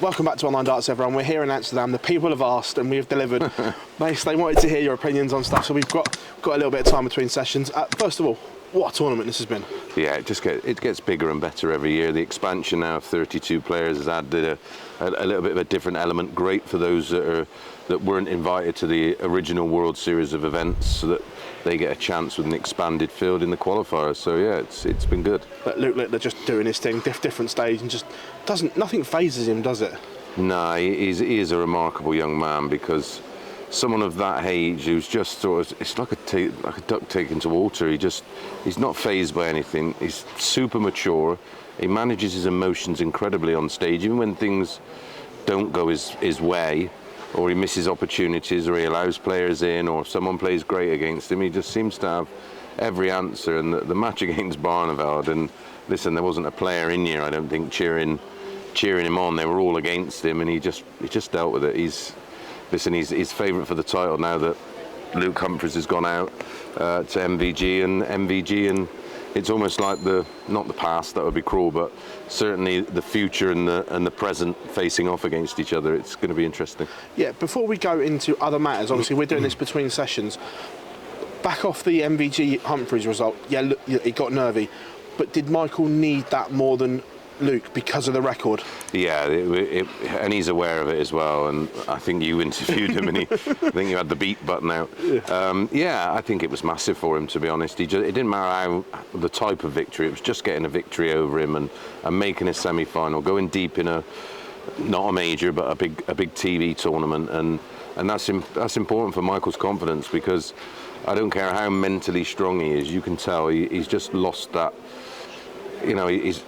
Welcome back to Online Darts, everyone. We're here in Amsterdam. The people have asked and we have delivered. Mace, they wanted to hear your opinions on stuff, so we've got a little bit of time between sessions. First of all, what a tournament this has been. Yeah, it gets bigger and better every year. The expansion now of 32 players has added a little bit of a different element. Great for those that weren't invited to the original World Series of events, so that they get a chance with an expanded field in the qualifiers. So yeah, it's been good. But Luke Littler just doing his thing, different stage, and just nothing phases him, does it? No, he is a remarkable young man, because someone of that age who's just sort of, it's like a duck taken to water. He's not fazed by anything. He's super mature. He manages his emotions incredibly on stage, even when things don't go his way, or he misses opportunities, or he allows players in, or someone plays great against him. He just seems to have every answer. And the match against Barneveld, and listen, there wasn't a player in here, I don't think, cheering him on. They were all against him, and he just dealt with it. He's favourite for the title now that Luke Humphries has gone out to MVG, and it's almost like not the past, that would be cruel, but certainly the future and the present facing off against each other. It's going to be interesting. Yeah, before we go into other matters, obviously we're doing this between sessions. Back off the MVG Humphries result, yeah, look, it got nervy, but did Michael need that more than Luke because of the record? Yeah, and he's aware of it as well, and I think you interviewed him and I think you had the beat button out. Yeah, I think it was massive for him, to be honest. It didn't matter the type of victory, it was just getting a victory over him and making a semi-final, going deep in not a major but a big TV tournament, and that's important for Michael's confidence, because I don't care how mentally strong he is, you can tell he's just lost that. You know, he's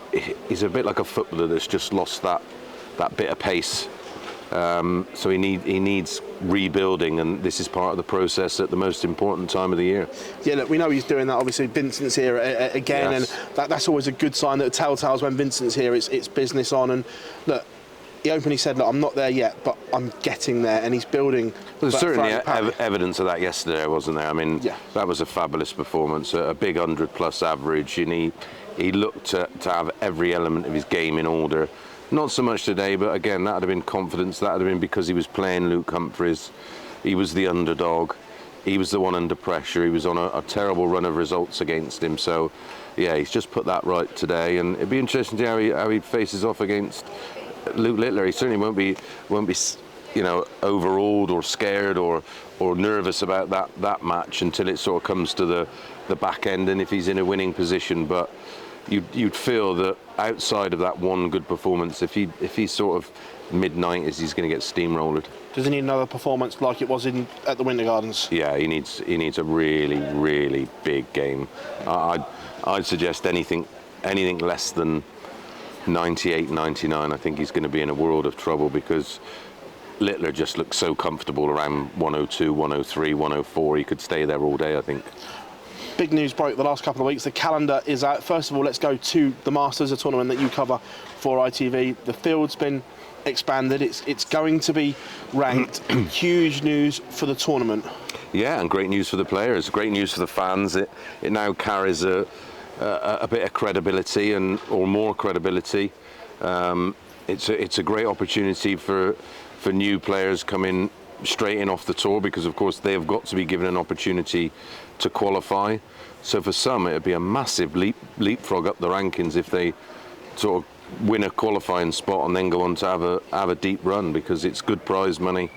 a bit like a footballer that's just lost that bit of pace. So he needs rebuilding, and this is part of the process at the most important time of the year. Yeah, look, we know he's doing that. Obviously, Vincent's here again, yes. And that's always a good sign. That telltales when Vincent's here, it's business on. And look, he openly said, "Look, I'm not there yet, but I'm getting there," and he's building. There's certainly evidence of that yesterday, wasn't there? I mean, yeah. That was a fabulous performance, a big 100+ average, and he looked to have every element of his game in order. Not so much today, but again, that would have been confidence. That would have been because he was playing Luke Humphries. He was the underdog. He was the one under pressure. He was on a terrible run of results against him. So, yeah, he's just put that right today, and it'd be interesting to see how he faces off against Luke Littler. He certainly won't be overawed or scared or nervous about that match until it sort of comes to the back end, and if he's in a winning position. But you'd feel that outside of that one good performance, if he's sort of mid-90s, he's going to get steamrolled. Does he need another performance like it was at the Winter Gardens? Yeah, he needs a really, really big game. I'd suggest anything less than 98, 99. I think he's going to be in a world of trouble, because Littler just looks so comfortable around 102, 103, 104. He could stay there all day, I think. Big news broke the last couple of weeks. The calendar is out. First of all, let's go to the Masters, a tournament that you cover for ITV. The field's been expanded. It's going to be ranked. Huge news for the tournament. Yeah, and great news for the players. Great news for the fans. It now carries a bit of credibility or more credibility. It's a great opportunity for new players coming straight in off the tour, because of course they have got to be given an opportunity to qualify. So for some, it'd be a massive leapfrog up the rankings if they sort of win a qualifying spot and then go on to have a deep run, because it's good prize money,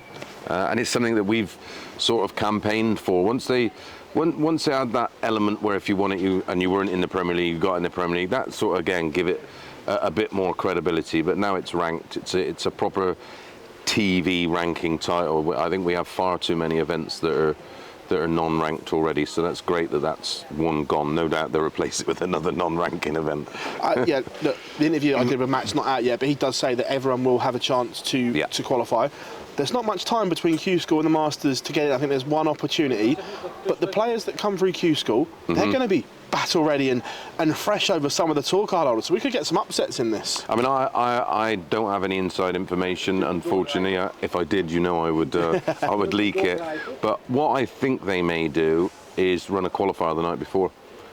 and it's something that we've sort of campaigned for. Once they had that element where if you won it and you weren't in the Premier League, you got in the Premier League, that sort of again give it a bit more credibility. But now it's ranked. It's a proper TV ranking title. I think we have far too many events that are non-ranked already, so that's great that that's one gone. No doubt they'll replace it with another non-ranking event. Yeah, look, the interview I did with Matt's not out yet, but he does say that everyone will have a chance to qualify. There's not much time between Q School and the Masters to get it. I think there's one opportunity, but the players that come through Q School, they're going to be battle ready and fresh over some of the tour card holders, so we could get some upsets in this. I mean, I don't have any inside information, unfortunately. If I did, I would leak it. But what I think they may do is run a qualifier the night before.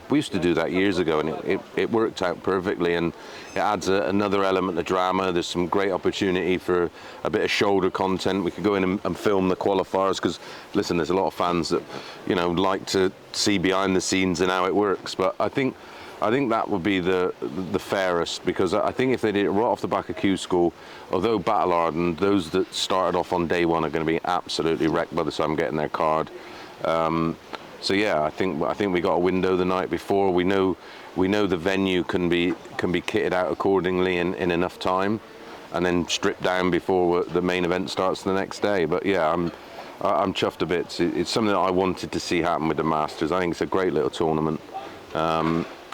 We used to do that years ago, and it worked out perfectly, and it adds another element of drama. There's some great opportunity for a bit of shoulder content. We could go in and film the qualifiers, because listen, there's a lot of fans that like to see behind the scenes and how it works. But I think that would be the fairest, because I think if they did it right off the back of Q School, although battle hardened, those that started off on day one are going to be absolutely wrecked by the time getting their card. So yeah, I think we got a window the night before. We know the venue can be kitted out accordingly in enough time, and then stripped down before the main event starts the next day. But yeah, I'm chuffed a bit. It's something that I wanted to see happen with the Masters. I think it's a great little tournament.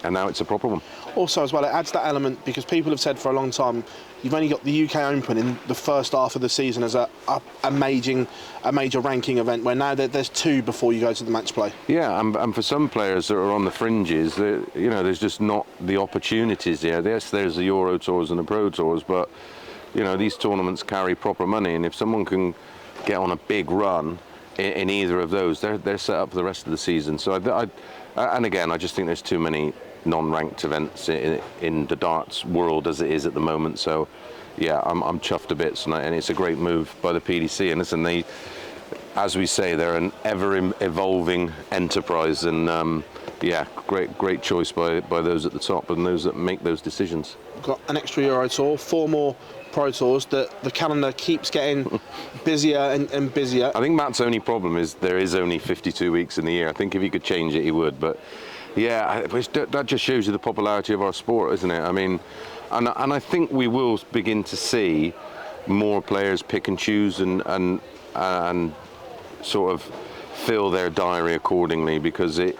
And now it's a proper one. Also, as well, it adds that element, because people have said for a long time, you've only got the UK Open in the first half of the season as a major ranking event, where now there's two before you go to the match play. Yeah, and for some players that are on the fringes, there's just not the opportunities there. Yes, there's the Euro Tours and the Pro Tours, but these tournaments carry proper money, and if someone can get on a big run in either of those, they're set up for the rest of the season. So and again, I just think there's too many non-ranked events in the darts world as it is at the moment. So yeah, I'm chuffed a bit, and it's a great move by the PDC. And listen, they, as we say, they're an ever-evolving enterprise, and yeah, great choice by those at the top and those that make those decisions. We've got an extra Euro Tour, 4 more Pro Tours. The calendar keeps getting busier and busier. I think Matt's only problem is there is only 52 weeks in the year. I think if he could change it, he would. But yeah, that just shows you the popularity of our sport, isn't it? I mean, and I think we will begin to see more players pick and choose and sort of fill their diary accordingly, because it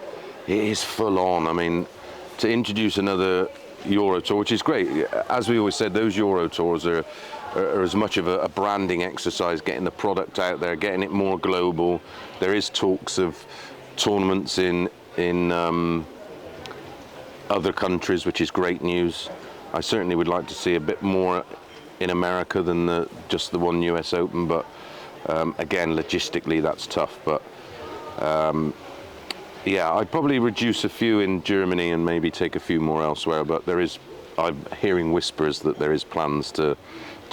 is full on. I mean, to introduce another Euro Tour, which is great. As we always said, those Euro Tours are as much of a branding exercise, getting the product out there, getting it more global. There is talks of tournaments in other countries, which is great news. I certainly would like to see a bit more in America than just the one US Open, but again, logistically that's tough. But yeah, I'd probably reduce a few in Germany and maybe take a few more elsewhere. But I'm hearing whispers that there is plans to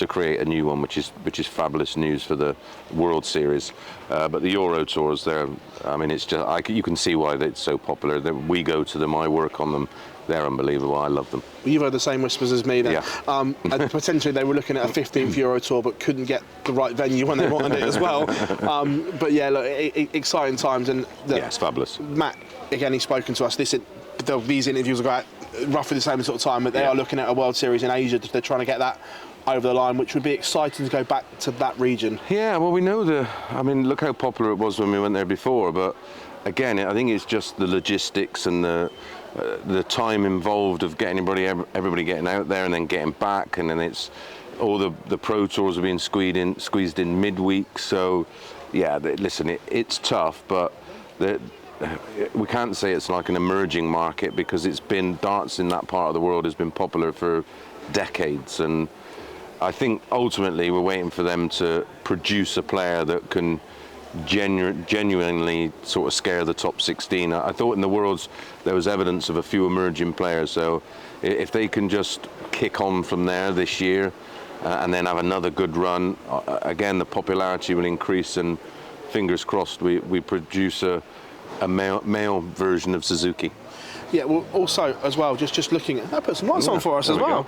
create a new one, which is fabulous news for the World Series. But the Euro Tours, I mean, it's just you can see why it's so popular. We go to them, I work on them. They're unbelievable. I love them. Well, you've heard the same whispers as me then. Yeah. And potentially they were looking at a 15th Euro Tour, but couldn't get the right venue when they wanted it as well. But yeah, look, exciting times. And yeah, it's fabulous. Matt, again, he's spoken to us. These interviews will go out roughly the same sort of time, but they are looking at a World Series in Asia. They're trying to get that over the line, which would be exciting to go back to that region. Yeah, well, we know I mean, look how popular it was when we went there before, but again, I think it's just the logistics and the time involved of getting everybody getting out there and then getting back, and then it's all the Pro Tours are being squeezed in midweek. So yeah, listen, it's tough, but we can't say it's like an emerging market, because darts in that part of the world has been popular for decades, and I think ultimately we're waiting for them to produce a player that can genuinely sort of scare the top 16. I thought in the Worlds there was evidence of a few emerging players, so if they can just kick on from there this year and then have another good run, again the popularity will increase, and fingers crossed we produce a male version of Suzuki. Yeah, well, also as well, just looking at that, put some lights on for us as well.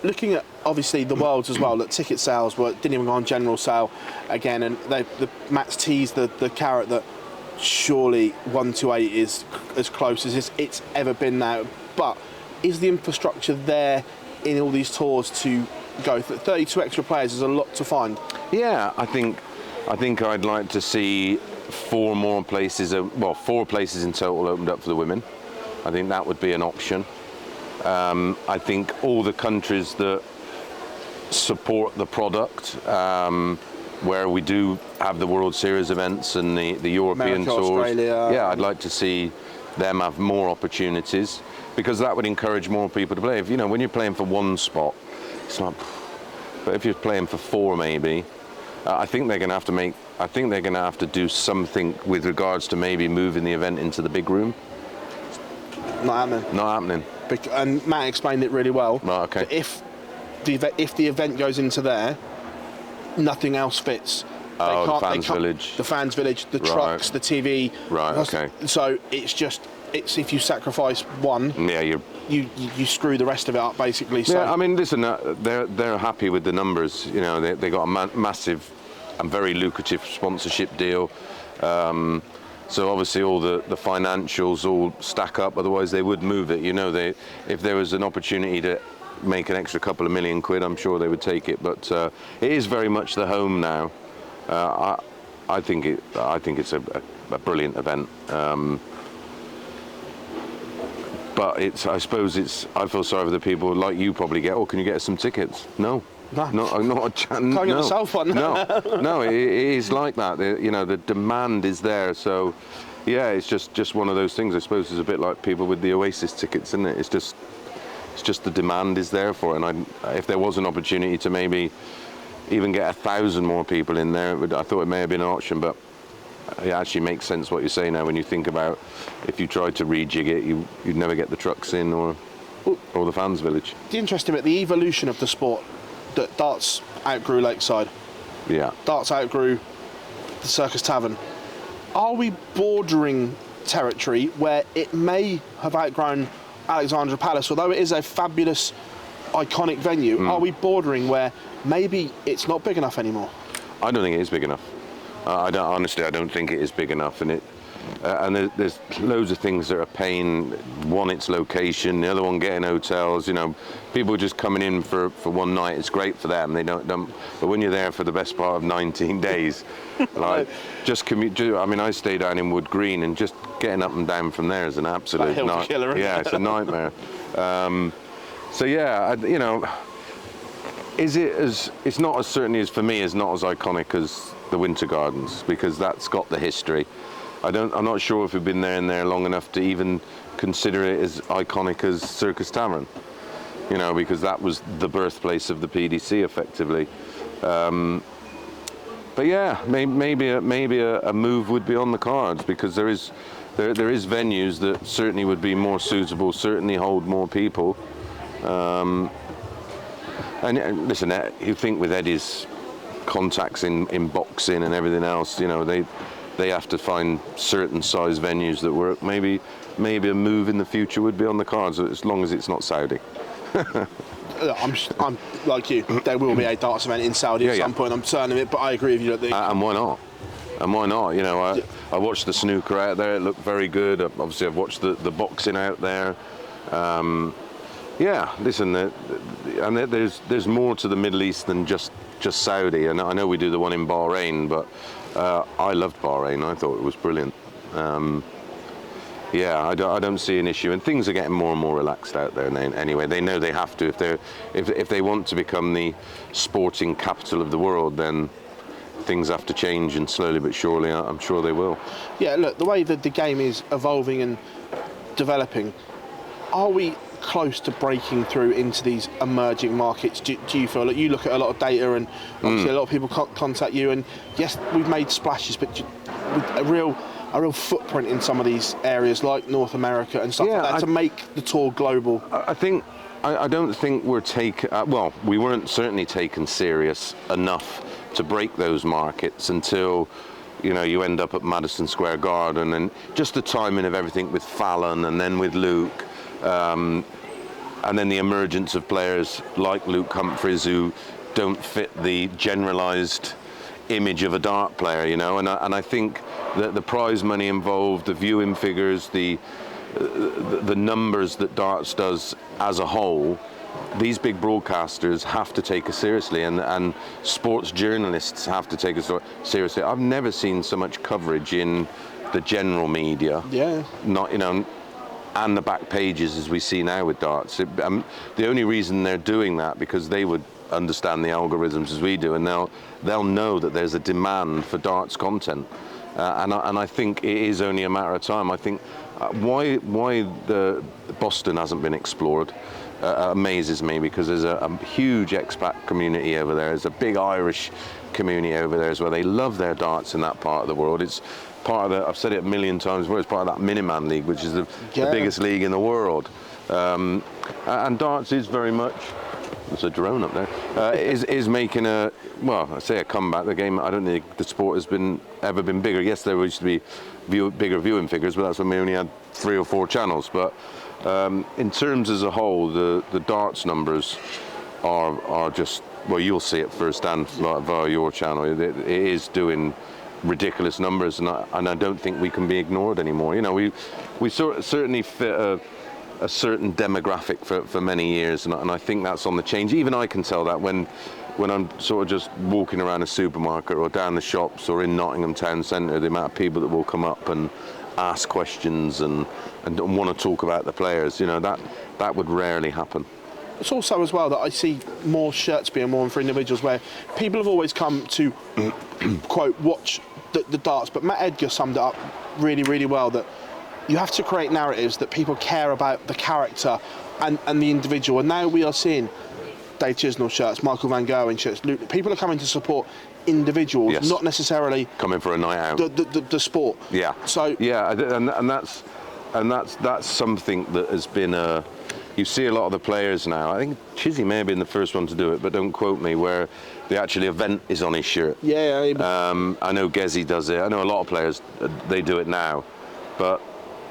Looking at obviously the Worlds as well, that ticket sales didn't even go on general sale again, and Matt's teased the carrot that surely 128 is as close as it's ever been now. But is the infrastructure there in all these tours to go? 32 extra players is a lot to find. Yeah, I think I'd like to see 4 places in total opened up for the women. I think that would be an option. I think all the countries that support the product, where we do have the World Series events and the European tours, Australia. Yeah, I'd like to see them have more opportunities, because that would encourage more people to play. If, when you're playing for one spot, it's not. But if you're playing for 4, maybe, I think they're going to have to do something with regards to maybe moving the event into the big room. Not happening. Not happening. And Matt explained it really well. Right, okay. If the event goes into there, nothing else fits. The fans village. The fans village, the trucks, the TV. Right, okay. So it's if you sacrifice one, you screw the rest of it up, basically. So. Yeah, I mean, listen, they're happy with the numbers. You know, they got a massive and very lucrative sponsorship deal. So obviously all the financials all stack up. Otherwise they would move it. You know, if there was an opportunity to make an extra couple of million quid, I'm sure they would take it. But it is very much the home now. I think it's a brilliant event. But I feel sorry for the people like you probably get. Can you get us some tickets? No. Not a chance. Can't get myself one. No, it is like that. The demand is there. So, yeah, it's just one of those things. I suppose it's a bit like people with the Oasis tickets, isn't it? It's just the demand is there for it. And if there was an opportunity to maybe even get 1,000 more people in there, I thought it may have been an option, but it actually makes sense what you say now when you think about if you tried to rejig it, you'd never get the trucks in or the fans village. The interesting bit, the evolution of the sport, that darts outgrew Lakeside. Yeah. Darts outgrew the Circus Tavern. Are we bordering territory where it may have outgrown Alexandra Palace, although it is a fabulous, iconic venue? Are we bordering where maybe it's not big enough anymore? I don't think it is big enough. I don't think it is big enough, and there's loads of things that are a pain. One, its location. The other one, getting hotels. You know, people just coming in for one night. It's great for them. They don't. But when you're there for the best part of 19 days, like just commute. I mean, I stay down in Wood Green, and just getting up and down from there is an absolute nightmare. Yeah, it's a nightmare. So yeah, you know, it's not as certainly as for me, is not as iconic as the Winter Gardens, because that's got the history. I'm not sure if we've been there long enough to even consider it as iconic as Circus Tavern, you know, because that was the birthplace of the PDC effectively. But yeah, maybe a move would be on the cards, because there is venues that certainly would be more suitable, certainly hold more people. And listen, you think with Eddie's contacts in boxing and everything else, you know, they have to find certain size venues that work. Maybe a move in the future would be on the cards, as long as it's not Saudi. I'm like you. There will be a darts event in Saudi at some point. I'm certain of it, but I agree with you. And why not? You know, I watched the snooker out there. It looked very good. Obviously, I've watched the boxing out there. Yeah, listen, and there's more to the Middle East than just Saudi. And I know we do the one in Bahrain, but I loved Bahrain. I thought it was brilliant. Yeah, I don't see an issue, and things are getting more and more relaxed out there anyway. They know they have to. If they want to become the sporting capital of the world, then things have to change, and slowly but surely, I'm sure they will. Yeah, look, the way that the game is evolving and developing, are we close to breaking through into these emerging markets? Do you feel like you look at a lot of data, and obviously a lot of people contact you, and yes, we've made splashes, but with a real footprint in some of these areas like North America and stuff like that, to make the tour global? I don't think we're we weren't certainly taken serious enough to break those markets until, you know, you end up at Madison Square Garden, and just the timing of everything with Fallon and then with Luke, and then the emergence of players like Luke Humphries who don't fit the generalised image of a dart player, you know, and I think that the prize money involved, the viewing figures, the numbers that darts does as a whole, these big broadcasters have to take us seriously, and sports journalists have to take us seriously. I've never seen so much coverage in the general media. Yeah. Not, you know, and the back pages as we see now with darts. The only reason they're doing that because they would understand the algorithms as we do, and they'll know that there's a demand for darts content, and I think it is only a matter of time. I think why the Boston hasn't been explored. amazes me, because there's a huge expat community over there. There's a big Irish community over there as well. They love their darts in that part of the world. It's part of the, I've said it a million times before, it's part of that Miniman League, which is the biggest league in the world. And darts is very much, there's a drone up there, is making a, well, I say a comeback. The game, I don't think the sport has ever been bigger. Yes, there used to be bigger viewing figures, but that's when we only had 3 or 4 channels. But in terms as a whole, the darts numbers are just, well, you'll see it firsthand via your channel. It is doing ridiculous numbers, and I don't think we can be ignored anymore. You know, we certainly fit a certain demographic for many years, and I think that's on the change. Even I can tell that when I'm sort of just walking around a supermarket or down the shops or in Nottingham town centre, the amount of people that will come up and ask questions and want to talk about the players, you know, that would rarely happen. It's also as well that I see more shirts being worn for individuals where people have always come to, quote, watch the darts, but Matt Edgar summed it up really, really well, that you have to create narratives that people care about the character and the individual. And now we are seeing Dave Chisnell shirts, Michael Van Gerwen shirts. People are coming to support individuals, yes, not necessarily coming for a night out. The sport. Yeah. So yeah, and that's something that has been you see a lot of the players now. I think Chizzy may have been the first one to do it, but don't quote me, where the actual event is on his shirt. Yeah. I know Gezi does it. I know a lot of players, they do it now, but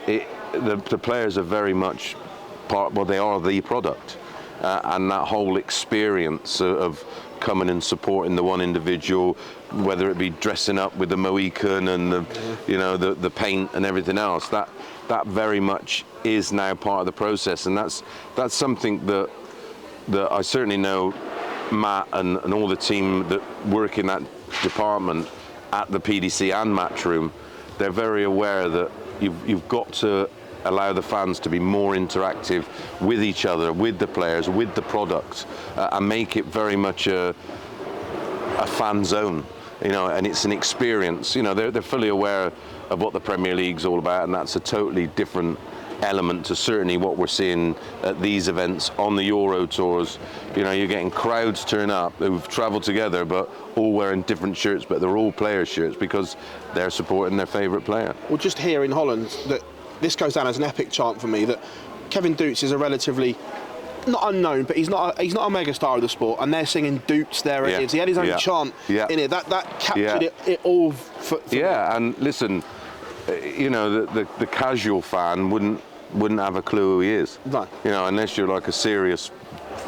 the players are very much part, well, they are the product, and that whole experience of coming and supporting the one individual, whether it be dressing up with the Mohican and the paint and everything else, that very much is now part of the process, and that's something that I certainly know Matt and all the team that work in that department at the PDC and Matchroom, they're very aware that you've got to allow the fans to be more interactive with each other, with the players, with the product, and make it very much a fan zone, and it's an experience. They're fully aware of what the Premier League's all about, and that's a totally different element to certainly what we're seeing at these events on the Euro tours. You're getting crowds turn up who've travelled together but all wearing different shirts, but they're all player shirts because they're supporting their favourite player. Well, just here in Holland, that this goes down as an epic chant for me, that Kevin Doots is a relatively, not unknown, but he's not a mega star of the sport, and they're singing Doots there it is. He had his own chant in it. That captured it all for me. And listen, the casual fan wouldn't have a clue who he is. No. Unless you're like a serious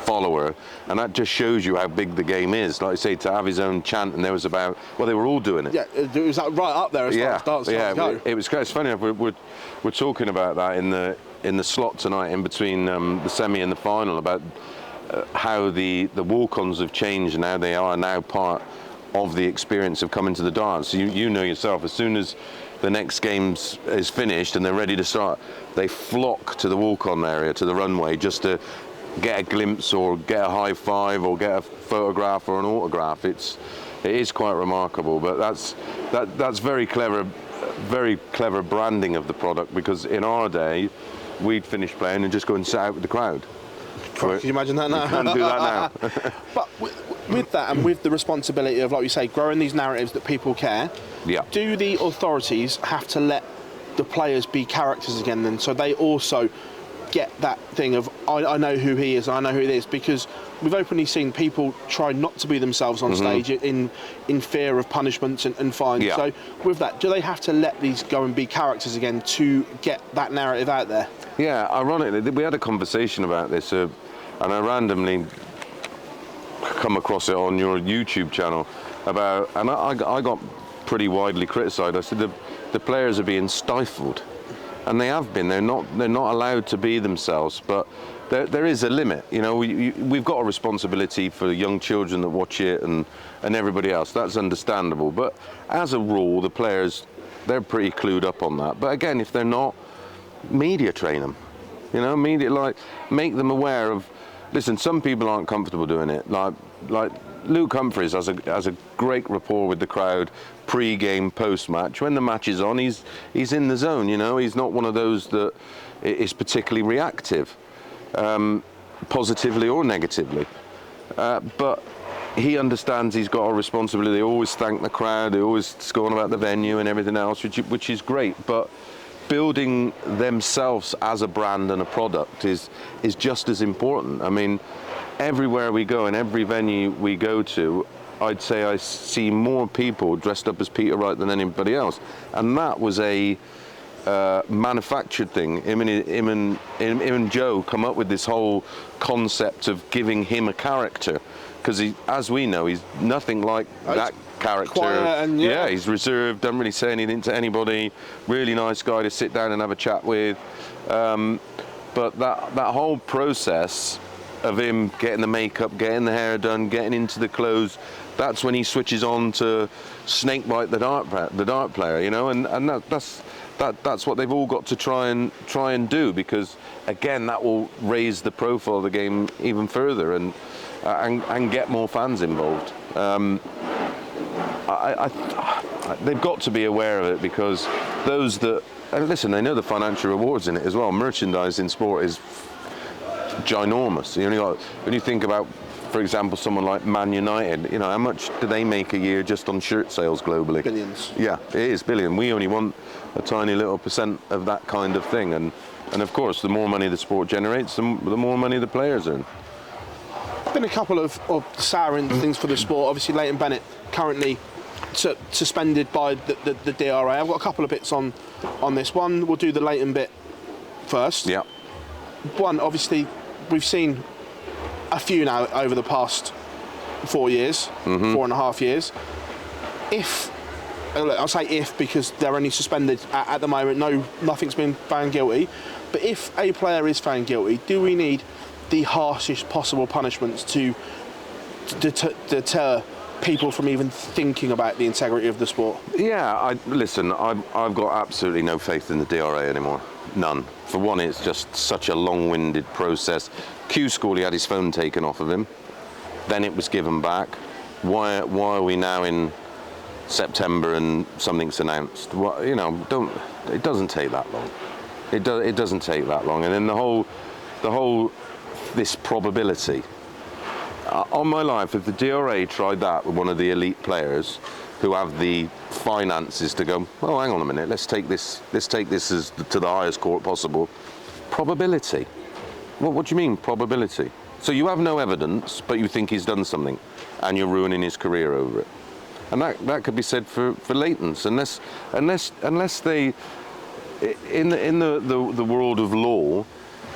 follower, and that just shows you how big the game is. Like I say, to have his own chant, and there was about, well, they were all doing it. Yeah, it was right up there as far as darts go. It was it's funny. We're talking about that in the slot tonight, in between the semi and the final, about how the walk-ons have changed and how they are now part of the experience of coming to the darts. You know yourself, as soon as the next game is finished and they're ready to start, they flock to the walk-on area, to the runway, just to get a glimpse or get a high five or get a photograph or an autograph. It is quite remarkable, but that's very clever branding of the product, because in our day we'd finish playing and just go and sit out with the crowd. Can you imagine that now? You can't do that now. But with that, and with the responsibility of, like you say, growing these narratives that people care, do the authorities have to let the players be characters again then, so they also get that thing of, I know who he is, I know who it is? Because we've openly seen people try not to be themselves on stage in fear of punishments and fines. So with that, do they have to let these go and be characters again to get that narrative out there? Yeah, ironically, we had a conversation about this, and I randomly come across it on your YouTube channel about, and I got pretty widely criticised. I said the players are being stifled, and they have been. They're not allowed to be themselves, but there is a limit. We've got a responsibility for young children that watch it and everybody else. That's understandable, but as a rule, the players, they're pretty clued up on that. But again, if they're not, media train them. Media, make them aware of. Listen, some people aren't comfortable doing it. Like Luke Humphries has a great rapport with the crowd, pre-game, post-match. When the match is on, he's in the zone. He's not one of those that is particularly reactive. positively or negatively. But he understands he's got a responsibility. They always thank the crowd, they always go on about the venue and everything else, which is great. But building themselves as a brand and a product is just as important. I mean, everywhere we go, in every venue we go to, I'd say I see more people dressed up as Peter Wright than anybody else. And that was a manufactured thing. Him and Joe come up with this whole concept of giving him a character, because as we know, he's nothing like that character. Quiet and yeah, he's reserved, doesn't really say anything to anybody. Really nice guy to sit down and have a chat with. But that whole process of him getting the makeup, getting the hair done, getting into the clothes, that's when he switches on to Snakebite, the dart player, you know, and that's what they've all got to try and do, because again, that will raise the profile of the game even further and get more fans involved. They've got to be aware of it, because those that listen, they know the financial rewards in it as well. Merchandise in sport is ginormous. You know, when you think about, for example, someone like Man United, you know, how much do they make a year just on shirt sales globally? Billions. Yeah, it is billion. We only want a tiny little percent of that kind of thing, and of course, the more money the sport generates, the more money the players earn. Been a couple of souring things for the sport. Obviously, Leighton Bennett currently suspended by the DRA. I've got a couple of bits on this one. We'll do the Leighton bit first. Yeah. One, obviously, we've seen a few now over the past 4 years, 4.5 years. I'll say if, because they're only suspended at the moment. Nothing's been found guilty. But if a player is found guilty, do we need the harshest possible punishments to deter people from even thinking about the integrity of the sport? Yeah, I've got absolutely no faith in the DRA anymore. None. For one, it's just such a long-winded process. Q School, he had his phone taken off of him. Then it was given back. Why are we now in September and something's announced? Well, you know, it doesn't take that long. It doesn't take that long. And then the whole this probability. On my life, if the DRA tried that with one of the elite players who have the finances to go, well, hang on a minute, let's take this as to the highest court possible. Probability. What do you mean, probability? So you have no evidence, but you think he's done something, and you're ruining his career over it. And that could be said for Leighton's, unless they, in the world of law,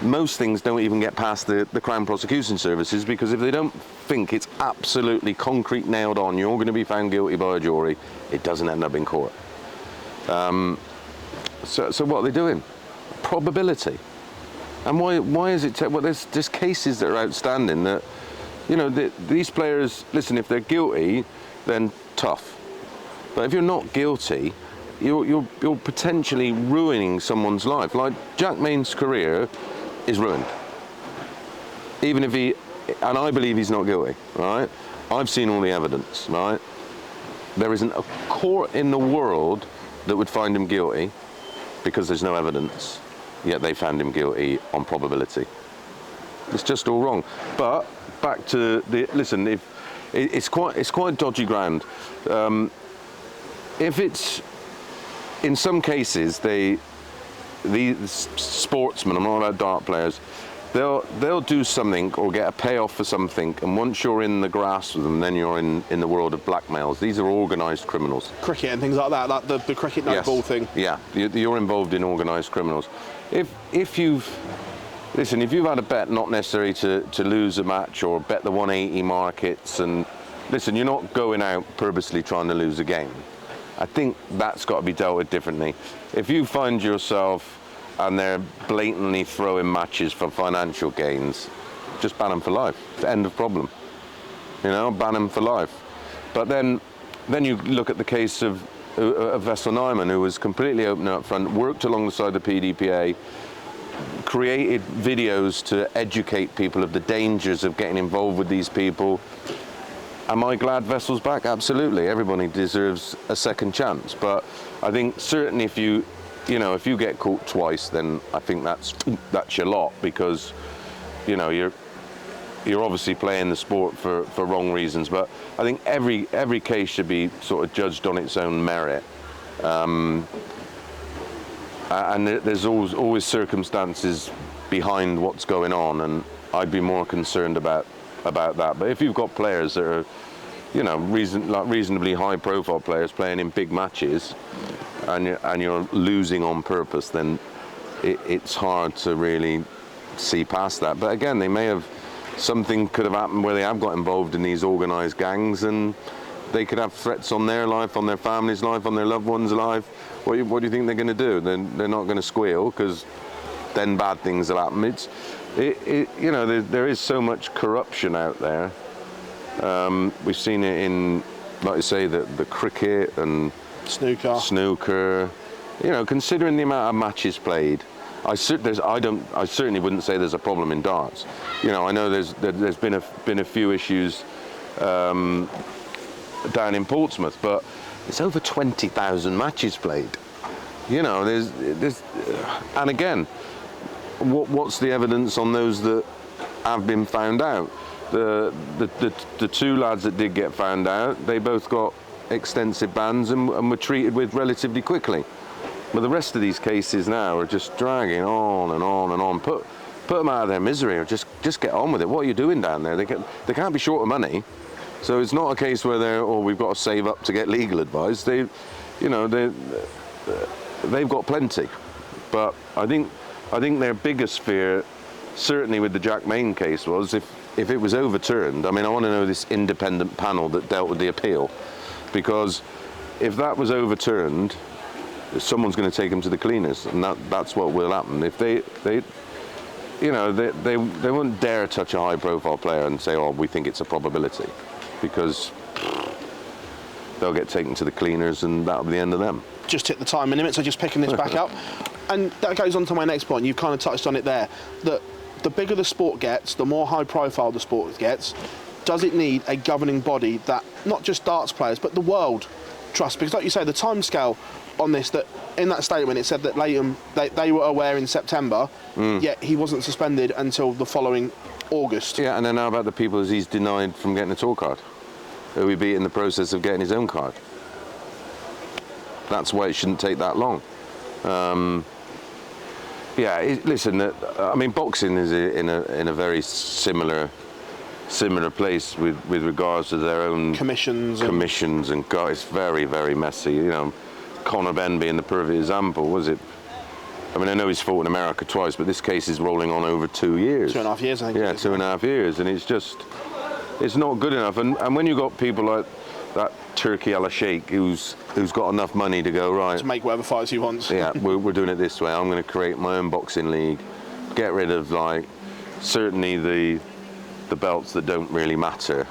most things don't even get past the Crown Prosecution Services, because if they don't think it's absolutely concrete, nailed on, you're going to be found guilty by a jury, it doesn't end up in court. So what are they doing? Probability. And why is it? Well, there's cases that are outstanding that, you know, these players, listen, if they're guilty, then tough. But if you're not guilty, you're potentially ruining someone's life. Like Jack Main's career is ruined. Even if and I believe he's not guilty, right? I've seen all the evidence, right? There isn't a court in the world that would find him guilty because there's no evidence, yet they found him guilty on probability. It's just all wrong. But back to listen, it's quite dodgy ground. If it's, in some cases, these sportsmen, I'm not about dart players, they'll do something or get a payoff for something, and once you're in the grass with them, then you're in the world of blackmails. These are organised criminals. Cricket and things like that, like the cricket no ball thing. Yeah, you're involved in organised criminals. If you've had a bet not necessary to lose a match, or bet the 180 markets, and listen, you're not going out purposely trying to lose a game. I think that's got to be dealt with differently. If you find yourself and they're blatantly throwing matches for financial gains, just ban them for life. End of problem. You know, ban them for life. But then you look at the case of Vessel Nyman, who was completely open up front, worked alongside the PDPA, created videos to educate people of the dangers of getting involved with these people. Am I glad Vessel's back? Absolutely. Everybody deserves a second chance. But I think certainly if you get caught twice, then I think that's your lot, because, you know, you're obviously playing the sport for wrong reasons. But I think every case should be sort of judged on its own merit. And there's always circumstances behind what's going on, and I'd be more concerned about that. But if you've got players that are, you know, reasonably high-profile players playing in big matches, and you're losing on purpose, then it's hard to really see past that. But again, something could have happened where they have got involved in these organised gangs, and they could have threats on their life, on their family's life, on their loved one's life. What do you think they're going to do? They're not going to squeal, because then bad things will happen. You know, there is so much corruption out there. We've seen it in, like I say, the cricket and snooker. You know, considering the amount of matches played, I certainly wouldn't say there's a problem in darts. You know, I know there's been a few issues down in Portsmouth, but it's over 20,000 matches played. You know, there's and again, what's the evidence on those that have been found out? The two lads that did get found out, they both got extensive bans and were treated with relatively quickly. But the rest of these cases now are just dragging on and on and on. Put them out of their misery, or just get on with it. What are you doing down there? They can't be short of money. So it's not a case where we've got to save up to get legal advice. They've got plenty. But I think their biggest fear, certainly with the Jack Main case, was if it was overturned. I mean, I want to know this independent panel that dealt with the appeal, because if that was overturned, someone's going to take them to the cleaners, and that's what will happen. If they won't dare touch a high-profile player and say, "Oh, we think it's a probability," because they'll get taken to the cleaners, and that'll be the end of them. Just hit the time limit, so just picking this back up. And that goes on to my next point. You've kind of touched on it there, that the bigger the sport gets, the more high profile the sport gets, does it need a governing body that not just darts players but the world trusts? Because like you say, the timescale on this, that in that statement it said that Leighton, they were aware in September, yet he wasn't suspended until the following August. Yeah, and then how about the people he's denied from getting a tour card, who he beat in the process of getting his own card? That's why it shouldn't take that long. Listen, I mean, boxing is in a very similar place with regards to their own commissions and God, it's very, very messy. You know, Conor Benn being the perfect example, was it? I mean, I know he's fought in America twice, but this case is rolling on over 2 years. 2.5 years, I think. Yeah, 2.5 years, and it's not good enough. And when you've got people like that Turkey Al Sheikh who's got enough money to go, right, to make whatever fights he wants. Yeah, we're doing it this way. I'm going to create my own boxing league, get rid of certainly the belts that don't really matter.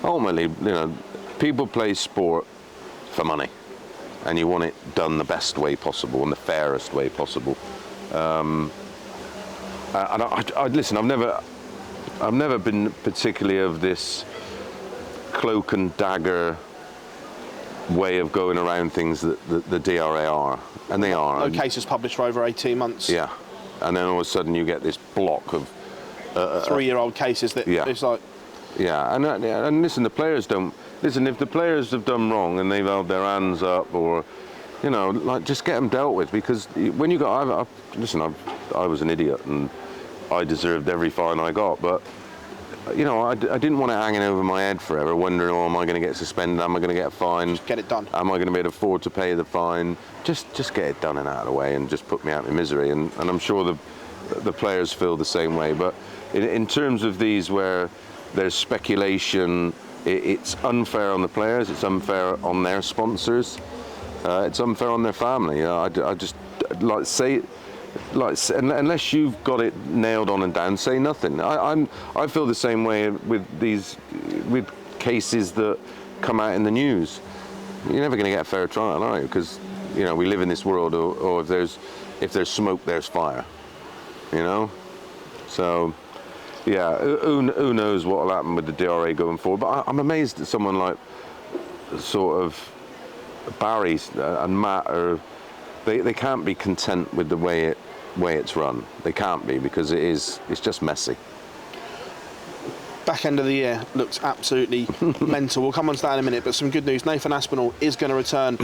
Ultimately, you know, people play sport for money, and you want it done the best way possible and the fairest way possible. And listen, I've never been particularly of this cloak and dagger way of going around things that the DRA are, and they are. No cases published for over 18 months. Yeah, and then all of a sudden you get this block of 3-year-old cases that it's like. Yeah, and listen, the players don't listen. If the players have done wrong and they've held their hands up, or you know, like, just get them dealt with, because when you got, I was an idiot and I deserved every fine I got, but you know, I didn't want it hanging over my head forever, wondering, oh, am I going to get suspended? Am I going to get a fine? Just get it done. Am I going to be able to afford to pay the fine? Just get it done and out of the way, and just put me out of misery. And I'm sure the players feel the same way. But in terms of these where there's speculation, it's unfair on the players, it's unfair on their sponsors, it's unfair on their family. I just like say. Unless you've got it nailed on and down, say nothing. I feel the same way with cases that come out in the news. You're never going to get a fair trial, are you? Because you know, we live in this world, or if there's smoke, there's fire. You know, so yeah, who knows what will happen with the DRA going forward? But I'm amazed that someone like sort of Barry and Matt they can't be content with the way it's run. They can't be, because it's just messy. back end of the year looks absolutely mental. We'll come on to that in a minute, but some good news. Nathan Aspinall is going to return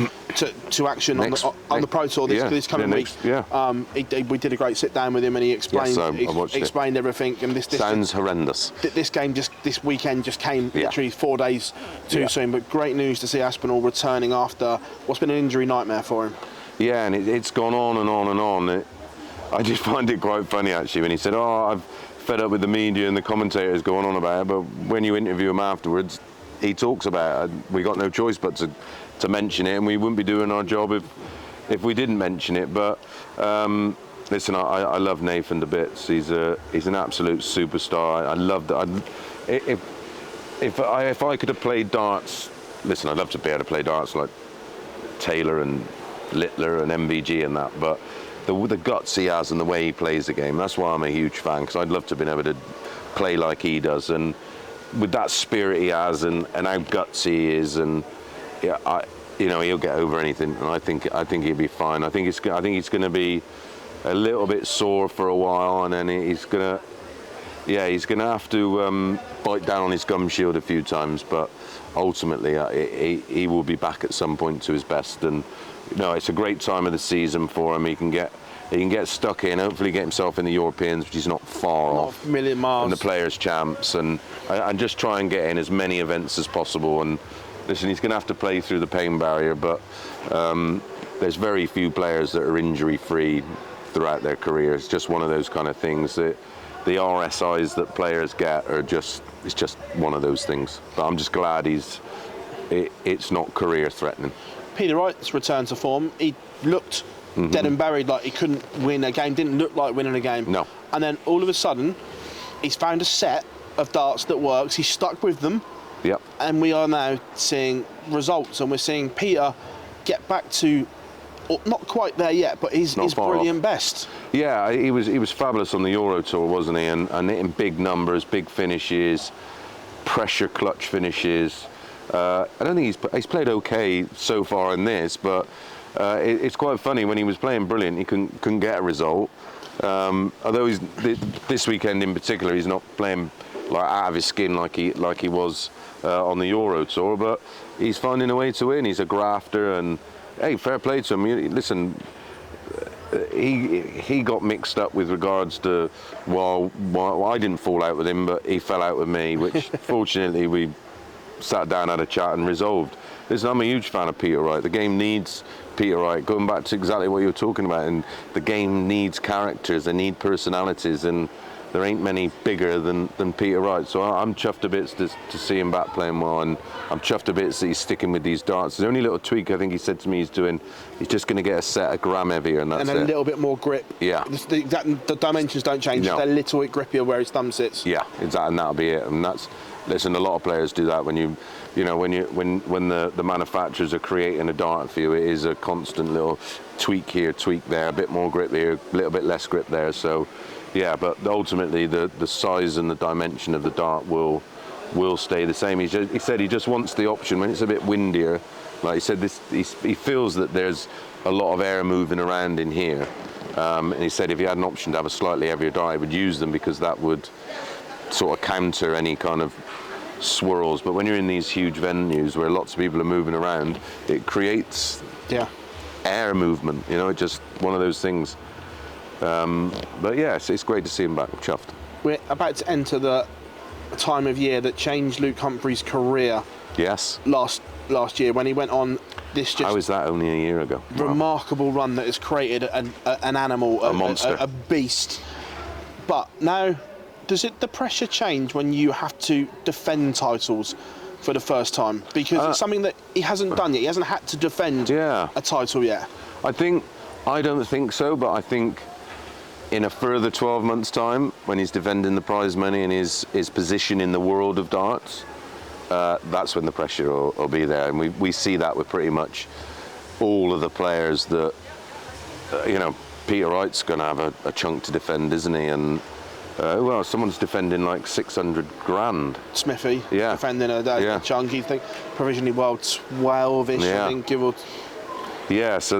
to action on the Pro Tour this coming week. We did a great sit down with him, and he explained everything. And this sounds horrendous. This weekend just came literally 4 days too soon. But great news to see Aspinall returning after what's been an injury nightmare for him. Yeah, and it's gone on and on and on. I just find it quite funny actually when he said, "Oh, I've fed up with the media and the commentators going on about it," but when you interview him afterwards, he talks about it. We got no choice but to mention it, and we wouldn't be doing our job if we didn't mention it. But listen, I love Nathan to bits. He's an absolute superstar. I love that. If I could have played darts, listen, I'd love to be able to play darts like Taylor and Littler and MVG and that, but the guts he has and the way he plays the game, that's why I'm a huge fan, because I'd love to have been able to play like he does, and with that spirit he has and how gutsy he is, and he'll get over anything, and I think he'll be fine. I think he's going to be a little bit sore for a while, and then he's going to have to bite down on his gum shield a few times, but ultimately he will be back at some point to his best. And it's a great time of the season for him. He can get stuck in, hopefully get himself in the Europeans, which is not far off, a million miles, and the Players' Champs, and just try and get in as many events as possible. And listen, he's going to have to play through the pain barrier, but there's very few players that are injury-free throughout their career. It's just one of those kind of things that the RSIs that players get it's just one of those things. But I'm just glad it's not career threatening. Peter Wright's return to form, he looked dead and buried, like he couldn't win a game, didn't look like winning a game. No. And then all of a sudden, he's found a set of darts that works, he's stuck with them. Yep. And we are now seeing results, and we're seeing Peter get back to, not quite there yet, but his brilliant best. Yeah, he was fabulous on the Euro Tour, wasn't he? And hitting big numbers, big finishes, pressure clutch finishes. I don't think he's played okay so far in this, but it's quite funny. When he was playing brilliant, he couldn't get a result. Although this weekend in particular, he's not playing like out of his skin like he was on the Euro Tour, but he's finding a way to win. He's a grafter, and hey, fair play to him. Listen, he got mixed up with regards to well, I didn't fall out with him, but he fell out with me, which fortunately we sat down, had a chat and resolved. Listen, I'm a huge fan of Peter Wright. The game needs Peter Wright. Going back to exactly what you were talking about, and the game needs characters, they need personalities, and there ain't many bigger than Peter Wright. So I'm chuffed to bits to see him back playing well, and I'm chuffed to bits that he's sticking with these darts. The only little tweak I think he said to me he's just going to get a set a gram heavier, and that's it. And a little bit more grip. Yeah. The dimensions don't change. No. They're a little bit grippier where his thumb sits. Yeah, exactly, and that'll be it. And listen, a lot of players do that when the manufacturers are creating a dart for you. It is a constant little tweak here, tweak there, a bit more grip here, a little bit less grip there. So, yeah, but ultimately the size and the dimension of the dart will stay the same. He said he just wants the option when it's a bit windier. Like he said, he feels that there's a lot of air moving around in here. And he said if he had an option to have a slightly heavier dart, he would use them because that would sort of counter any kind of swirls. But when you're in these huge venues where lots of people are moving around, it creates air movement. It's just one of those things. But yeah, it's great to see him back. I'm chuffed. We're about to enter the time of year that changed Luke Humphrey's career. Yes. Last year when he went on this How is that only a year ago? Remarkable run that has created an animal, a monster, a beast. But now, does the pressure change when you have to defend titles for the first time? Because it's something that he hasn't done yet. He hasn't had to defend a title yet. I don't think so, but I think in a further 12 months' time, when he's defending the prize money and his position in the world of darts, that's when the pressure will be there. And we see that with pretty much all of the players that, Peter Wright's going to have a chunk to defend, isn't he? And someone's defending like 600 grand. Smithy, defending a chunk. You think provisionally world 12-ish, I think, give or. Yeah, so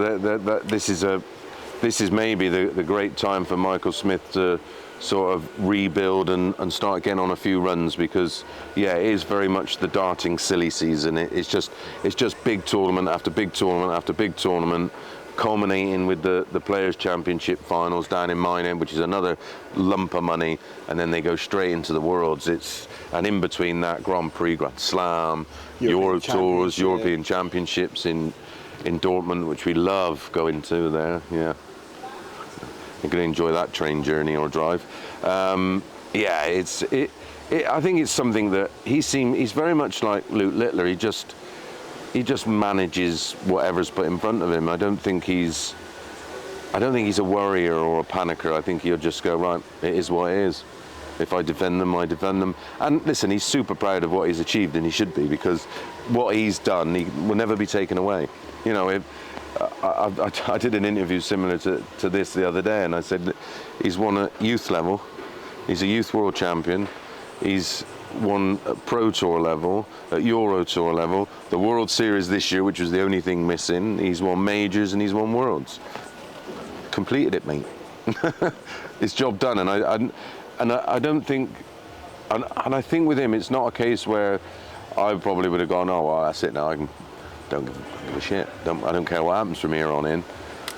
this is maybe the great time for Michael Smith to sort of rebuild and start getting on a few runs, because yeah, it is very much the darting silly season. It's just big tournament after big tournament after big tournament, culminating with the Players' Championship finals down in Minehead, which is another lump of money, and then they go straight into the Worlds. And in between that, Grand Prix, Grand Slam, Euro Tours, European Championships in Dortmund, which we love going to there. Yeah, you're going to enjoy that train journey or drive. Yeah, I think it's something that he's very much like Luke Littler. He just manages whatever's put in front of him. I don't think he's a worrier or a panicker. I think he'll just go, right, it is what it is. If I defend them, I defend them. And listen, he's super proud of what he's achieved, and he should be, because what he's done, he will never be taken away. You know, I did an interview similar to this the other day, and I said he's won at youth level, he's a youth world champion, he's won at Pro Tour level, at Euro Tour level, the World Series this year, which was the only thing missing. He's won majors and he's won Worlds. Completed it, mate. It's job done, and I don't think, and I think with him, it's not a case where I probably would have gone, oh, well, that's it now. I don't give a shit. I don't care what happens from here on in.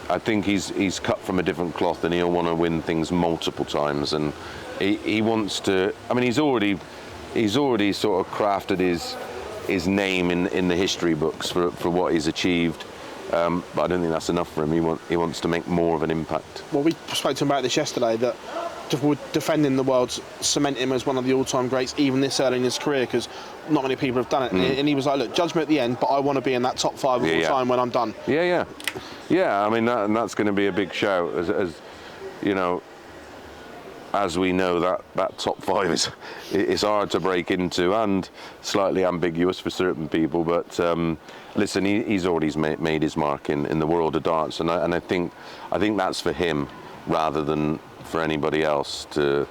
I think he's cut from a different cloth, and he'll want to win things multiple times, and he wants to. I mean, he's already sort of crafted his name in the history books for what he's achieved. But I don't think that's enough for him. He wants to make more of an impact. Well, we spoke to him about this yesterday, that defending the Worlds cement him as one of the all-time greats, even this early in his career, because not many people have done it. And he was like, look, judge me at the end, but I want to be in that top 5 of all time when I'm done. Yeah. I mean, that's going to be a big shout, as you know. As we know, that top 5 is hard to break into and slightly ambiguous for certain people. But listen, he's already made his mark in the world of darts, and I think that's for him rather than for anybody else to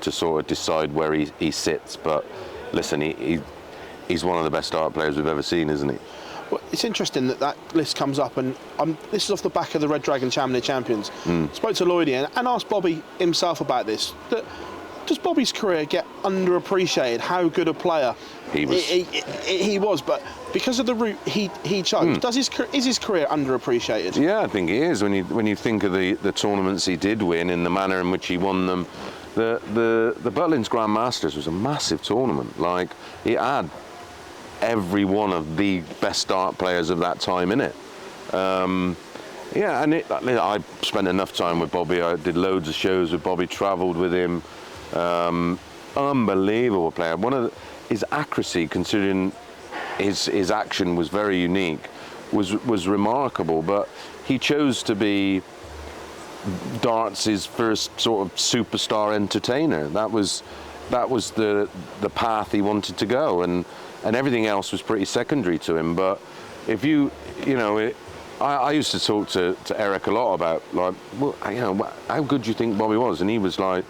sort of decide where he sits. But listen, he's one of the best dart players we've ever seen, isn't he? Well, it's interesting that list comes up, and this is off the back of the Red Dragon Champion Champions. Spoke to Lloydie and asked Bobby himself about this. Does Bobby's career get underappreciated? How good a player he was, but because of the route he chose, is his career underappreciated? Yeah, I think it is. When you think of the tournaments he did win and the manner in which he won them, the Butlins Grand Masters was a massive tournament. Like, it had every one of the best dart players of that time in it. And I spent enough time with Bobby. I did loads of shows with Bobby, travelled with him. Unbelievable player. His accuracy, considering his action was very unique, was remarkable. But he chose to be darts' first sort of superstar entertainer. That was the path he wanted to go, and everything else was pretty secondary to him. But if I used to talk to Eric a lot about, like, well, how good do you think Bobby was? And he was like,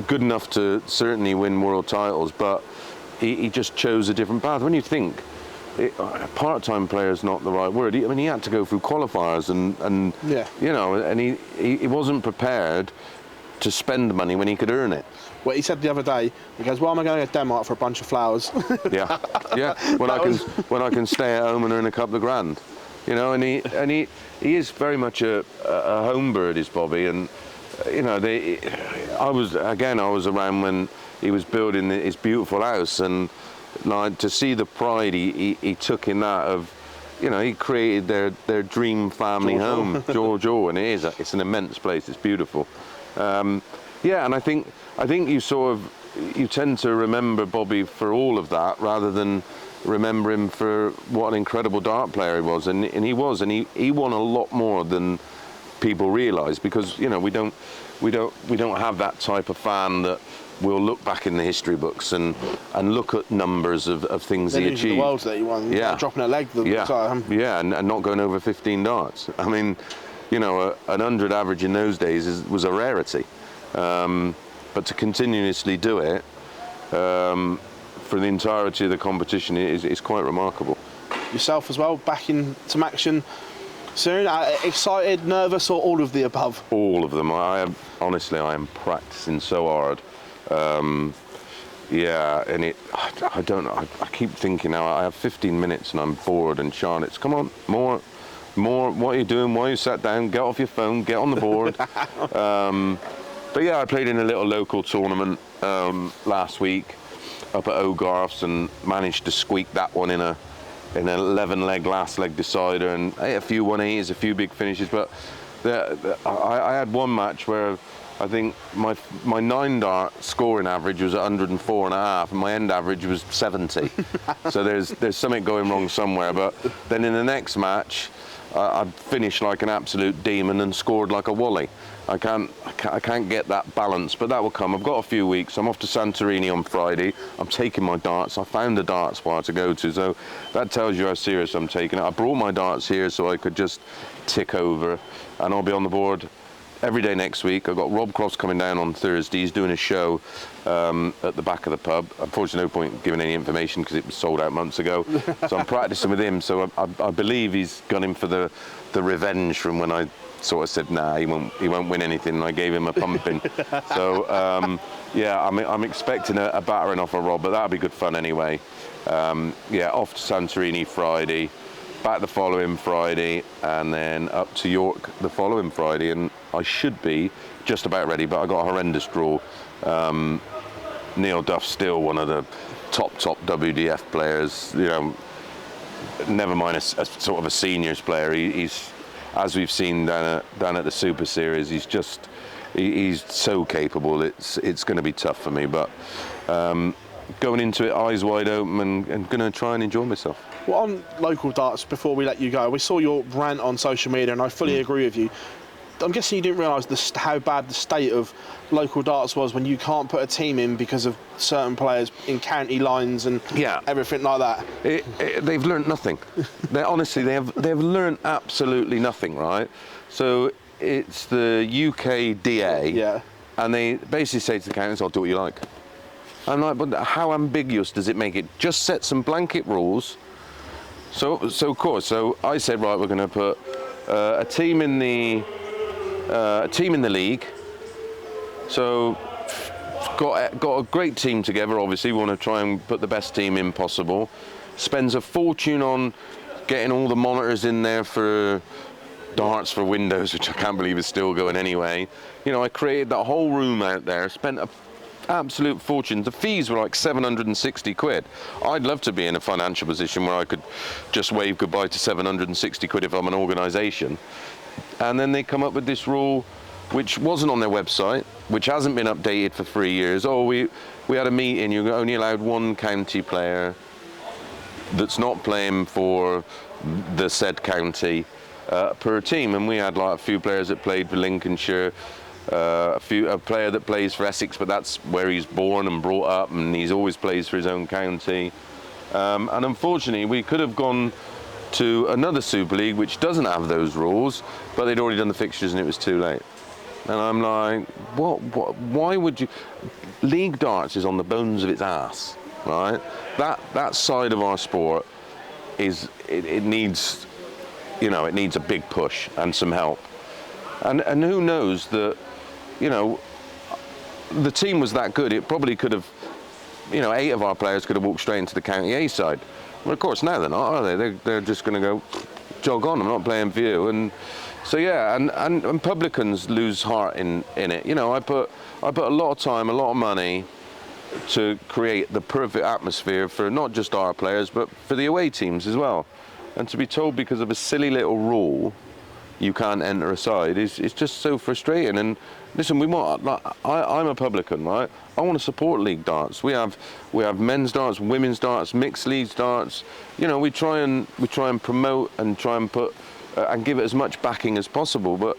good enough to certainly win world titles, but he just chose a different path. When you think, part-time player is not the right word. He had to go through qualifiers and he wasn't prepared to spend money when he could earn it. Well, he said the other day, he goes, "Well, am I going to Denmark for a bunch of flowers?" yeah. When I can stay at home and earn a couple of grand, And he is very much a home bird, is Bobby. And I was around when he was building his beautiful house, and like, to see the pride he took in that of, he created their dream family home, Giorgio, and it's an immense place. It's beautiful. And I think you tend to remember Bobby for all of that rather than remember him for what an incredible dart player he was, and he won a lot more than people realise, because we don't have that type of fan that will look back in the history books and look at numbers of things he achieved. The Worlds that he won, dropping a leg the time. Yeah, and not going over 15 darts. I mean, an 100 average in those days was a rarity. But to continuously do it for the entirety of the competition is quite remarkable. Yourself as well, back in some action. Soon, excited, nervous, or all of the above? All of them. Honestly, I am practicing so hard. Yeah, and I don't know. I keep thinking now. I have 15 minutes and I'm bored. And Charlotte's, come on, more. What are you doing? Why are you sat down? Get off your phone. Get on the board. But yeah, I played in a little local tournament last week up at O'Garth's and managed to squeak that one in an 11-leg last leg decider, and I hit a few 180s, a few big finishes. But I had one match where I think my 9-dart scoring average was 104.5 and my end average was 70. So there's something going wrong somewhere. But then in the next match, I finished like an absolute demon and scored like a wally. I can't get that balance, but that will come. I've got a few weeks. I'm off to Santorini on Friday. I'm taking my darts. I found a darts bar to go to, so that tells you how serious I'm taking it. I brought my darts here so I could just tick over, and I'll be on the board every day next week. I've got Rob Cross coming down on Thursday. He's doing a show at the back of the pub. Unfortunately, no point giving any information because it was sold out months ago. So I'm practicing with him. So I believe he's gone in for the revenge from when I sort of said, nah, he won't win anything, and I gave him a pumping. So yeah, I'm expecting a battering off of Rob, but that'll be good fun anyway. Yeah, off to Santorini Friday, back the following Friday, and then up to York the following Friday, and I should be just about ready, but I got a horrendous draw. Neil Duff's still one of the top WDF players, you know, never mind a sort of a seniors player. He's, as we've seen down at the Super Series, he's so capable. It's going to be tough for me, but going into it eyes wide open and going to try and enjoy myself. Well, on local darts, before we let you go, we saw your rant on social media, and I fully agree with you. I'm guessing you didn't realise how bad the state of local darts was when you can't put a team in because of certain players in county lines and everything like that. They've learnt nothing. Honestly, they've learnt absolutely nothing, right? So it's the UKDA, and they basically say to the counties, "I'll do what you like." I'm like, but how ambiguous does it make it? Just set some blanket rules. So of course, so I said, right, we're going to put a team in the league. So got a great team together. Obviously, we want to try and put the best team in possible. Spends a fortune on getting all the monitors in there for darts for Windows, which I can't believe is still going anyway. You know, I created that whole room out there, spent a absolute fortune. The fees were like 760 quid. I'd love to be in a financial position where I could just wave goodbye to 760 quid if I'm an organisation. And then they come up with this rule which wasn't on their website, which hasn't been updated for 3 years. Oh, we had a meeting, you're only allowed one county player that's not playing for the said county per team. And we had like a few players that played for Lincolnshire, a player that plays for Essex, but that's where he's born and brought up, and he's always plays for his own county. And unfortunately, we could have gone to another Super League which doesn't have those rules, but they'd already done the fixtures and it was too late. And I'm like, what? Why would you? League darts is on the bones of its ass, right? That side of our sport it needs, you know, it needs a big push and some help. And who knows that, you know, the team was that good, it probably could have, you know, 8 of our players could have walked straight into the County A side. Well, of course, now they're not, are they? They're just going to go, jog on, I'm not playing for you. And so, yeah, and publicans lose heart in it. You know, I put a lot of time, a lot of money to create the perfect atmosphere for not just our players, but for the away teams as well. And to be told because of a silly little rule you can't enter a side is just so frustrating. And listen, I'm a publican, right? I want to support league darts. We have men's darts, women's darts, mixed leagues darts. You know, we try and promote and try and put and give it as much backing as possible. But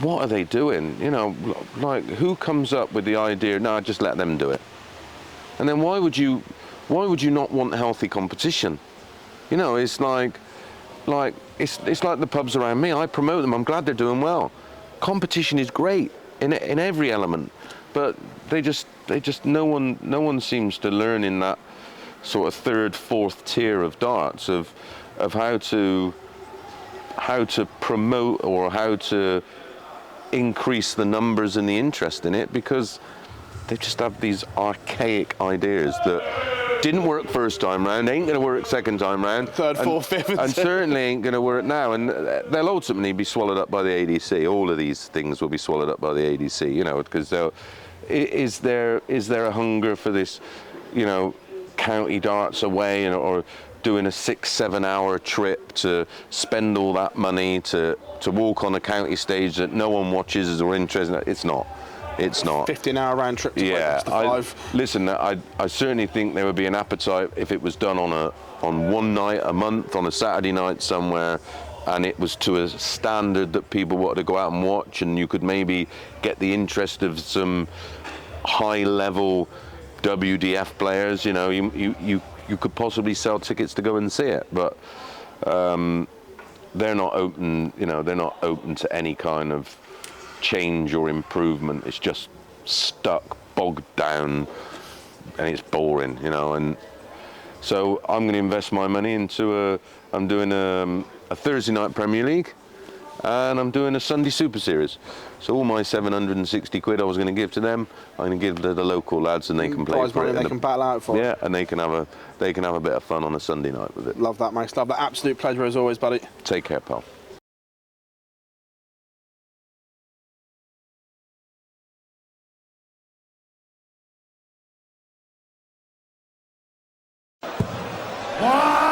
what are they doing? You know, like, who comes up with the idea? No, just let them do it. And then why would you not want healthy competition? You know, it's like it's like the pubs around me. I promote them. I'm glad they're doing well. Competition is great in every element, but they just no one seems to learn in that sort of third, fourth tier of darts of how to to promote or how to increase the numbers and the interest in it, because they just have these archaic ideas that didn't work first time round, ain't going to work second time round, third, fourth, fifth, and certainly ain't going to work now. And they'll ultimately be swallowed up by the ADC. All of these things will be swallowed up by the ADC, you know, because is there a hunger for this, you know, county darts away, or doing a 6-7 hour trip to spend all that money to walk on a county stage that no one watches or interested in? It's not. 15-hour round trip to yeah, listen, I certainly think there would be an appetite if it was done on one night a month, on a Saturday night somewhere, and it was to a standard that people wanted to go out and watch, and you could maybe get the interest of some high-level WDF players. You know, you could possibly sell tickets to go and see it, but they're not open. You know, they're not open to any kind of change or improvement. It's just stuck, bogged down, and it's boring, you know. And so I'm going to invest my money into I'm doing a Thursday night Premier League, and I'm doing a Sunday Super Series. So all my 760 quid I was going to give to them, I'm going to give to the local lads, and they can play for it. They can battle out for it. Yeah, and they can have a bit of fun on a Sunday night with it. Love that, mate. Love that. Absolute pleasure as always, buddy. Take care, pal. One.